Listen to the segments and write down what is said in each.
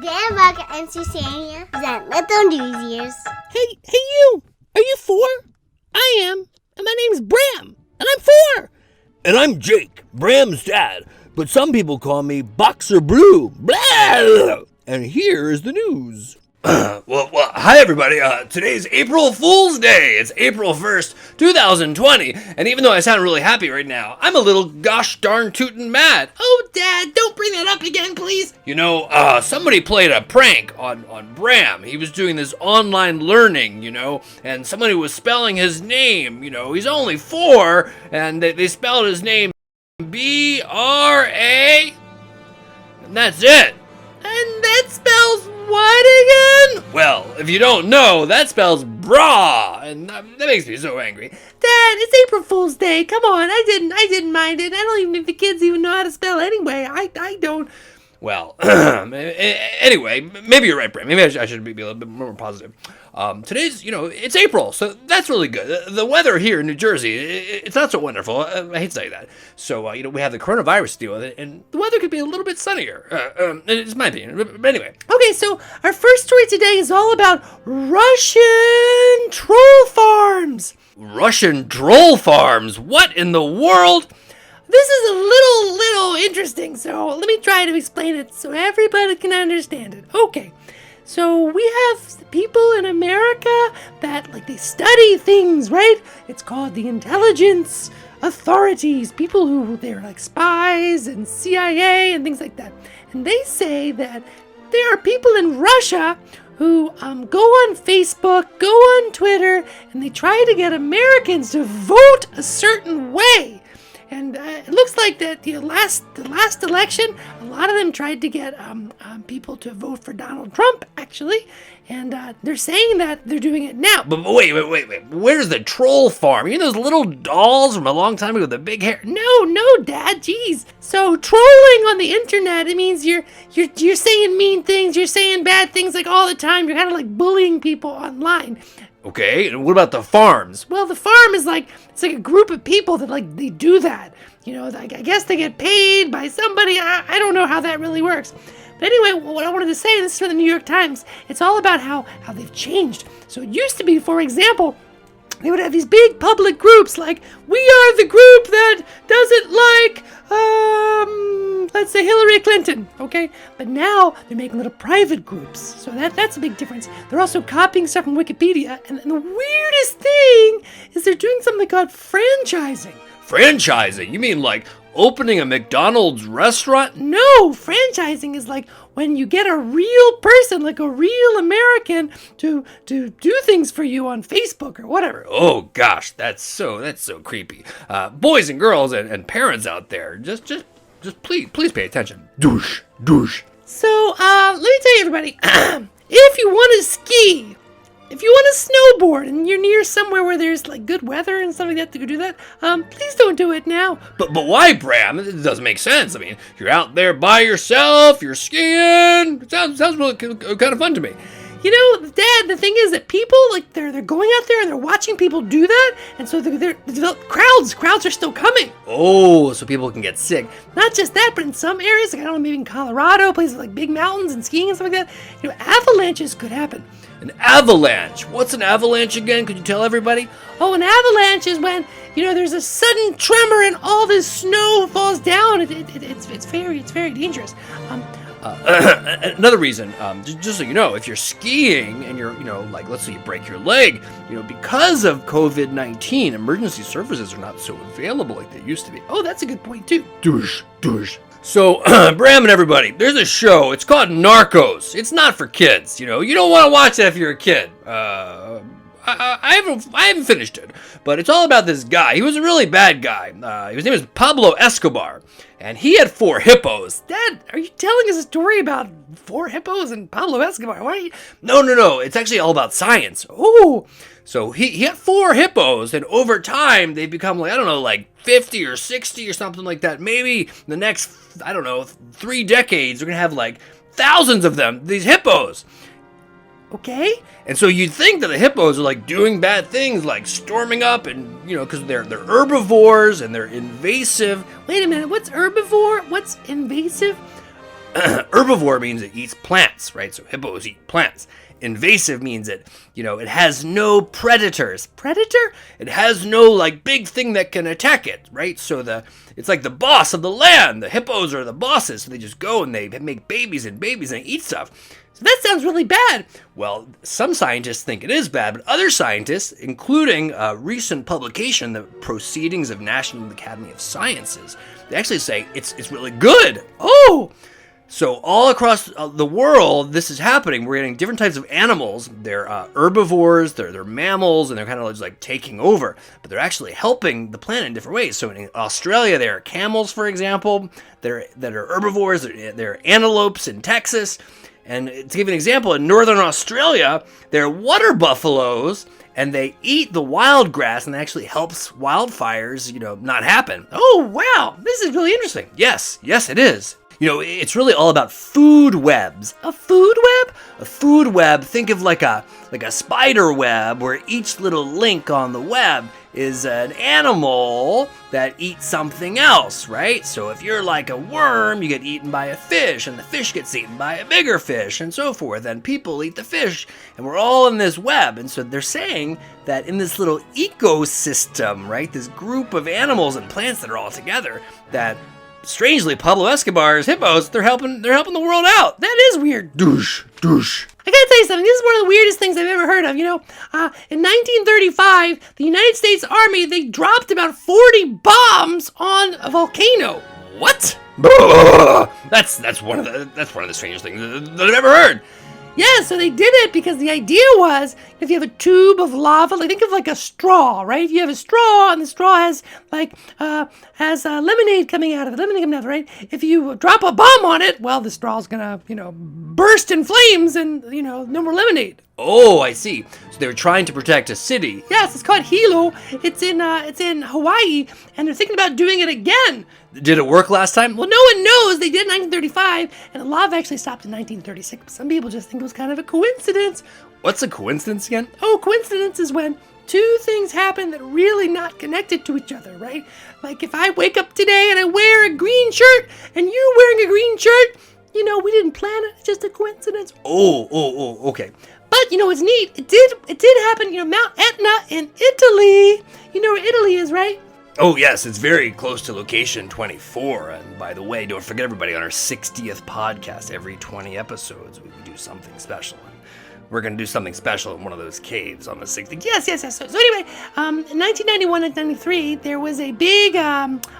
Grandma and Susanna, that little newsies. Hey, you! Are you 4? I am, and my name's Bram, and I'm 4. And I'm Jake, Bram's dad, but some people call me BoxerBlu. Blah! And here is the news. Well, hi everybody. Today's April Fool's Day. It's April 1st, 2020, and even though I sound really happy right now, I'm a little gosh darn tootin' mad. Oh, Dad, don't bring that up again, please. You know, somebody played a prank on Bram. He was doing this online learning, and somebody was spelling his name. He's only 4, and they spelled his name B-R-A, and that's it. And that spells what again? Well, if you don't know, that spells bra, and that makes me so angry. Dad, it's April Fool's Day. Come on, I didn't mind it. I don't even think the kids even know how to spell anyway. I don't. Well, anyway, maybe you're right, Bram. Maybe I should be a little bit more positive. Today's, it's April, so that's really good. The weather here in New Jersey, it's not so wonderful. I hate to say that. So, we have the coronavirus to deal with it, and the weather could be a little bit sunnier. It's my opinion. But anyway. Okay, so our first story today is all about Russian troll farms. Russian troll farms? What in the world? This is a little interesting, so let me try to explain it so everybody can understand it. Okay, so we have people in America that, they study things, right? It's called the intelligence authorities, people who, they're like spies and CIA and things like that. And they say that there are people in Russia who go on Facebook, go on Twitter, and they try to get Americans to vote a certain way. And it looks like that the last election, a lot of them tried to get people to vote for Donald Trump, actually. And they're saying that they're doing it now. But wait. Where's the troll farm? You know those little dolls from a long time ago with the big hair? No, Dad, jeez. So trolling on the internet, it means you're saying mean things, you're saying bad things all the time. You're kind of like bullying people online. Okay, and what about the farms? Well, the farm is it's like a group of people that they do that. I guess they get paid by somebody. I don't know how that really works. But anyway, what I wanted to say, this is from the New York Times, it's all about how they've changed. So it used to be, for example, they would have these big public groups like, we are the group that doesn't like, let's say Hillary Clinton, okay? But now they're making little private groups. So that's a big difference. They're also copying stuff from Wikipedia. And the weirdest thing is they're doing something called franchising. Franchising? You mean like opening a McDonald's restaurant? No, franchising is like when you get a real person, like a real American, to do things for you on Facebook or whatever. Oh gosh, that's so creepy. Boys and girls and parents out there, just please pay attention. Douche. So let me tell you, everybody, if you want to ski, if you want to snowboard and you're near somewhere where there's good weather and stuff like that to go do that, please don't do it now. But why, Bram? It doesn't make sense. I mean, you're out there by yourself, you're skiing. It sounds really kind of fun to me. Dad, the thing is that people, they're going out there and they're watching people do that, and so they're crowds are still coming. Oh, so people can get sick. Not just that, but in some areas, I don't know, maybe in Colorado, places like big mountains and skiing and stuff like that, avalanches could happen. An avalanche? What's an avalanche again? Could you tell everybody? Oh, an avalanche is when, there's a sudden tremor and all this snow falls down. It's very dangerous. Another reason, just so you know, if you're skiing and you're, let's say you break your leg, because of COVID-19, emergency services are not so available like they used to be. Oh, that's a good point, too. Douche. So, Bram and everybody, there's a show. It's called Narcos. It's not for kids. You don't want to watch that if you're a kid. I haven't finished it, but it's all about this guy. He was a really bad guy. His name is Pablo Escobar, and he had 4 hippos. Dad, are you telling us a story about 4 hippos and Pablo Escobar? Why are you? No. It's actually all about science. Oh. So he had 4 hippos, and over time they've become 50 or 60 or something like that. Maybe the next, 3 decades, we're gonna have thousands of them. These hippos. Okay. And so you'd think that the hippos are doing bad things, storming up and, because they're herbivores and they're invasive. Wait a minute, what's herbivore? What's invasive? Herbivore means it eats plants, right? So hippos eat plants. Invasive means it has no predators. Predator? It has no like big thing that can attack it, right? So it's like the boss of the land. The hippos are the bosses, so they just go and they make babies and they eat stuff. So that sounds really bad. Well, some scientists think it is bad, but other scientists, including a recent publication, the Proceedings of National Academy of Sciences, they actually say it's really good. Oh! So all across the world, this is happening. We're getting different types of animals. They're herbivores, they're mammals, and they're kind of just like taking over. But they're actually helping the planet in different ways. So in Australia, there are camels, for example, that are herbivores. There are antelopes in Texas. And to give you an example, in northern Australia, there are water buffaloes, and they eat the wild grass, and it actually helps wildfires, not happen. Oh, wow, this is really interesting. Yes, it is. It's really all about food webs. A food web? A food web, think of like a spider web where each little link on the web is an animal that eats something else, right? So if you're like a worm, you get eaten by a fish, and the fish gets eaten by a bigger fish, and so forth. And people eat the fish, and we're all in this web. And so they're saying that in this little ecosystem, right, this group of animals and plants that are all together, that strangely, Pablo Escobar's hippos, they're helping the world out. That is weird. Douche. I gotta tell you something, this is one of the weirdest things I've ever heard of. In 1935, the United States Army, they dropped about 40 bombs on a volcano. What? That's one of the strangest things that I've ever heard. Yeah, so they did it because the idea was if you have a tube of lava, like think of like a straw, right? If you have a straw and the straw has lemonade coming out of it, right? If you drop a bomb on it, well, the straw's gonna, burst in flames and, no more lemonade. Oh, I see. So they were trying to protect a city. Yes, it's called Hilo. It's in Hawaii, and they're thinking about doing it again. Did it work last time? Well, no one knows. They did in 1935, and the lava actually stopped in 1936. Some people just think it was kind of a coincidence. What's a coincidence again? Oh, coincidence is when two things happen that are really not connected to each other, right? Like if I wake up today and I wear a green shirt, and you're wearing a green shirt, we didn't plan it. It's just a coincidence. Oh, okay. But it's neat. It did happen. Mount Etna in Italy. You know where Italy is, right? Oh yes, it's very close to location 24. And by the way, don't forget everybody, on our 60th podcast, every 20 episodes, we do something special. And we're going to do something special in one of those caves on the 60th. Yes. So anyway, in 1991 and 93, there was a big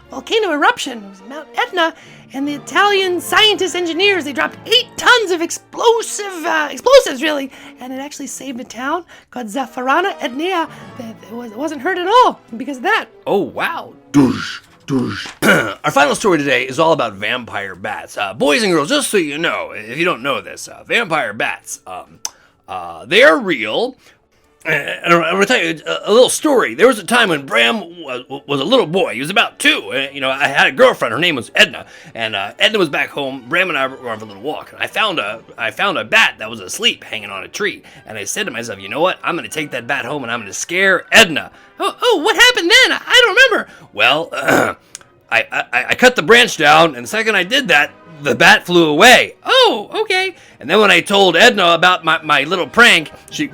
volcano eruption. It was Mount Etna, and the Italian scientists, engineers, they dropped 8 tons of explosives, really, and it actually saved a town called Zaffarana Etnea that wasn't hurt at all because of that. Oh, wow. Douche. Our final story today is all about vampire bats. Boys and girls, just so you know, if you don't know this, vampire bats, they are real. And I'm going to tell you a little story. There was a time when Bram was a little boy. He was about 2. I had a girlfriend. Her name was Edna. And Edna was back home. Bram and I were on a little walk. And I found a bat that was asleep hanging on a tree. And I said to myself, you know what? I'm going to take that bat home and I'm going to scare Edna. Oh, what happened then? I don't remember. Well, I cut the branch down. And the second I did that, the bat flew away. Oh, okay. And then when I told Edna about my little prank, she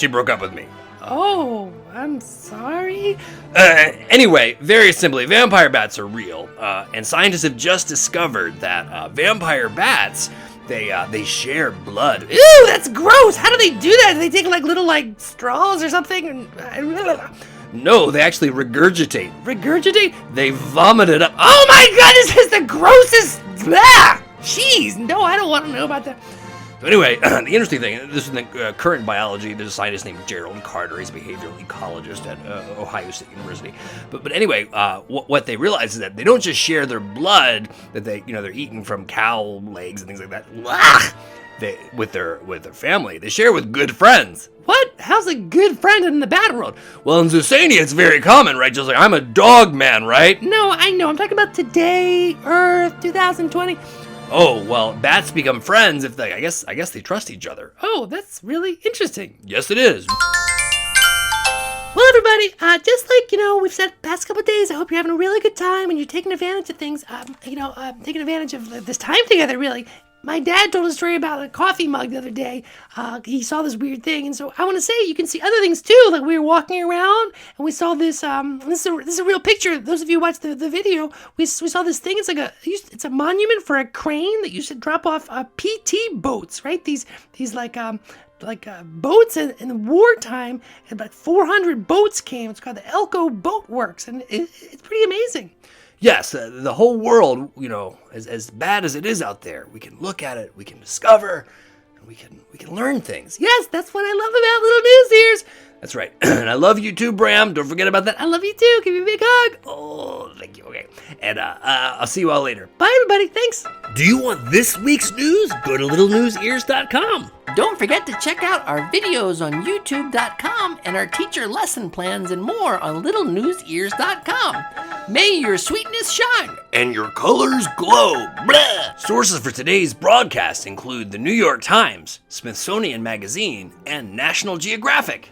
broke up with me. Oh, I'm sorry. Anyway, very simply, vampire bats are real, and scientists have just discovered that vampire bats, they share blood. Ew, that's gross. How do they do that? Do they take like little straws or something? No, they actually regurgitate. Regurgitate? They vomit it up. Oh my God, this is the grossest. Blah! Jeez, no, I don't want to know about that. So anyway, the interesting thing, this is in the current biology, there's a scientist named Gerald Carter. He's a behavioral ecologist at Ohio State University. But anyway, what they realize is that they don't just share their blood that they're eating from cow legs and things like that. With their family. They share with good friends. What? How's a good friend in the bad world? Well, in Zusania, it's very common, right? Just like, I'm a dog man, right? No, I know. I'm talking about today, Earth, 2020. Oh, well, bats become friends if I guess they trust each other. Oh, that's really interesting. Yes, it is. Well, everybody, just like, we've said the past couple of days, I hope you're having a really good time and you're taking advantage of things, taking advantage of this time together, really. My dad told a story about a coffee mug the other day. He saw this weird thing, and so I want to say you can see other things too. Like we were walking around, and we saw this. This is a real picture. Those of you who watched the video, we saw this thing. It's a monument for a crane that used to drop off PT boats, right? These boats in the wartime, and like 400 boats came. It's called the Elko Boat Works, and it's pretty amazing. Yes, the whole world, as bad as it is out there, we can look at it, we can discover, and we can learn things. Yes, that's what I love about Little News Ears. That's right. And I love you too, Bram. Don't forget about that. I love you too. Give me a big hug. Oh, thank you. Okay. And I'll see you all later. Bye, everybody. Thanks. Do you want this week's news? Go to littlenewsears.com. Don't forget to check out our videos on youtube.com and our teacher lesson plans and more on littlenewsears.com. May your sweetness shine and your colors glow. Blah! Sources for today's broadcast include the New York Times, Smithsonian Magazine, and National Geographic.